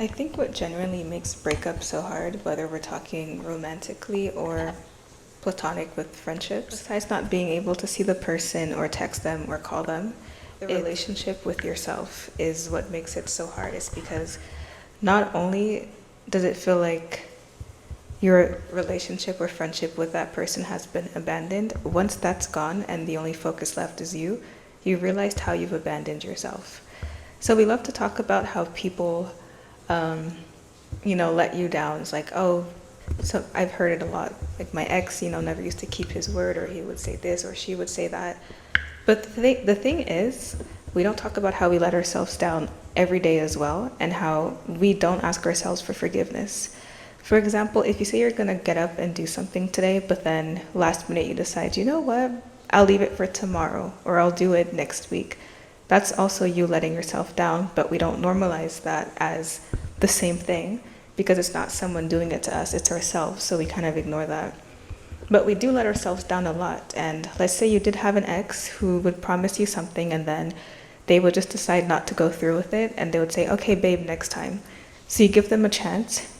I think what generally makes breakup so hard, whether we're talking romantically or platonic with friendships, besides not being able to see the person or text them or call them, the relationship with yourself is what makes it so hard. It's because not only does it feel like your relationship or friendship with that person has been abandoned, once that's gone and the only focus left is you realized how you've abandoned yourself. So we love to talk about how people um, let you down. It's like, oh, so I've heard it a lot. Like my ex, never used to keep his word, or he would say this, or she would say that. But the thing is, we don't talk about how we let ourselves down every day as well, and how we don't ask ourselves for forgiveness. For example, if you say you're gonna get up and do something today, but then last minute you decide, you know what, I'll leave it for tomorrow, or I'll do it next week. That's also you letting yourself down, but we don't normalize that as the same thing because it's not someone doing it to us, it's ourselves, so we kind of ignore that. But we do let ourselves down a lot. And let's say you did have an ex who would promise you something and then they would just decide not to go through with it and they would say, okay, babe, next time. So you give them a chance.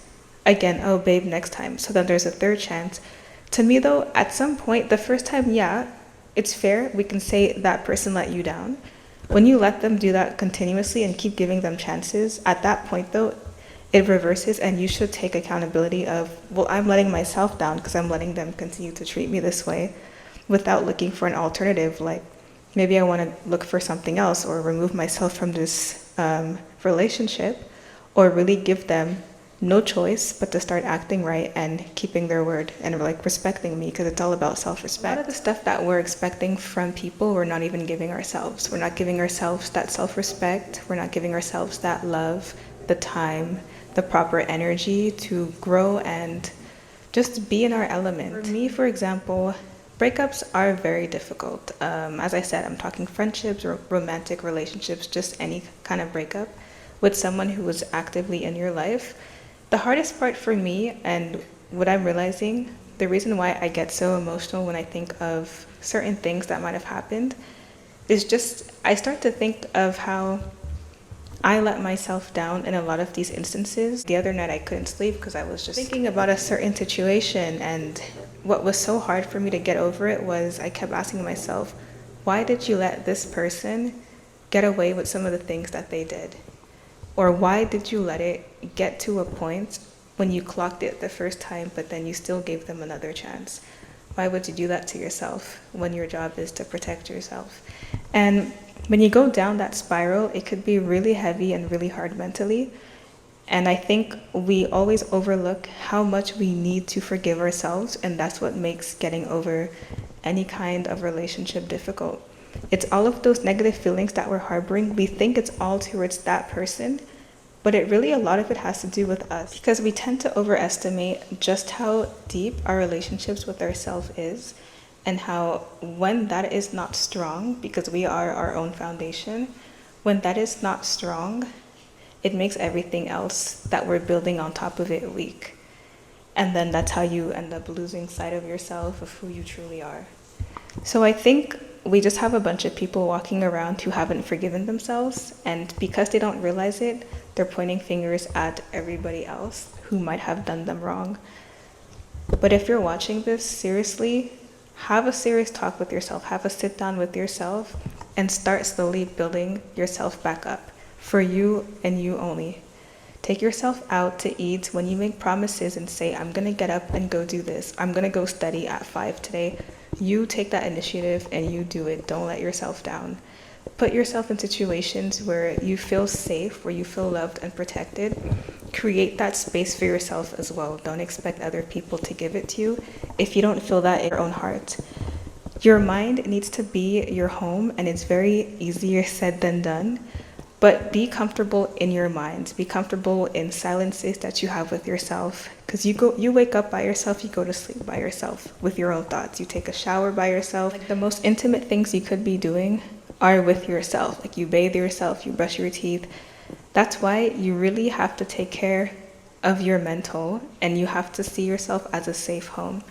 Again, oh, babe, next time. So then there's a third chance. To me, though, at some point, the first time, yeah, it's fair. We can say that person let you down. When you let them do that continuously and keep giving them chances, at that point, though, it reverses and you should take accountability of, well, I'm letting myself down because I'm letting them continue to treat me this way without looking for an alternative. Like maybe I want to look for something else or remove myself from this relationship, or really give them no choice but to start acting right and keeping their word and like respecting me, because it's all about self-respect. A lot of the stuff that we're expecting from people, we're not even giving ourselves. We're not giving ourselves that self-respect. We're not giving ourselves that love, the time, the proper energy to grow and just be in our element. For me, for example, breakups are very difficult. As I said, I'm talking friendships or romantic relationships, just any kind of breakup with someone who was actively in your life. The hardest part for me, and what I'm realizing, the reason why I get so emotional when I think of certain things that might have happened, is just I start to think of how I let myself down in a lot of these instances. The other night I couldn't sleep because I was just thinking about a certain situation, and what was so hard for me to get over it was I kept asking myself, why did you let this person get away with some of the things that they did? Or why did you let it get to a point when you clocked it the first time, but then you still gave them another chance? Why would you do that to yourself when your job is to protect yourself? And when you go down that spiral, it could be really heavy and really hard mentally. And I think we always overlook how much we need to forgive ourselves, and that's what makes getting over any kind of relationship difficult. It's all of those negative feelings that we're harboring. We think it's all towards that person, but it really, a lot of it has to do with us, because we tend to overestimate just how deep our relationships with ourselves is, and how when that is not strong, because we are our own foundation, when that is not strong, it makes everything else that we're building on top of it weak. And then that's how you end up losing sight of yourself, of who you truly are. So I think we just have a bunch of people walking around who haven't forgiven themselves, and because they don't realize it, they're pointing fingers at everybody else who might have done them wrong. But if you're watching this, seriously, have a serious talk with yourself, have a sit down with yourself, and start slowly building yourself back up for you and you only. Take yourself out to eat when you make promises and say, I'm gonna get up and go do this. I'm gonna go study at 5 today. You take that initiative and you do it. Don't let yourself down. Put yourself in situations where you feel safe, where you feel loved and protected. Create that space for yourself as well. Don't expect other people to give it to you if you don't feel that in your own heart. Your mind needs to be your home, and it's very easier said than done. But be comfortable in your mind. Be comfortable in silences that you have with yourself. Because you wake up by yourself, you go to sleep by yourself with your own thoughts. You take a shower by yourself. Like the most intimate things you could be doing are with yourself. Like you bathe yourself, you brush your teeth. That's why you really have to take care of your mental, and you have to see yourself as a safe home.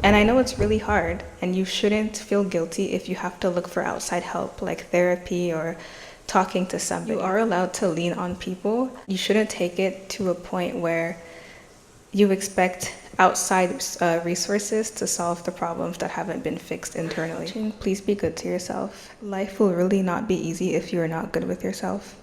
And I know it's really hard, and you shouldn't feel guilty if you have to look for outside help like therapy or talking to somebody. You are allowed to lean on people. You shouldn't take it to a point where you expect outside resources to solve the problems that haven't been fixed internally. Please be good to yourself. Life will really not be easy if you are not good with yourself.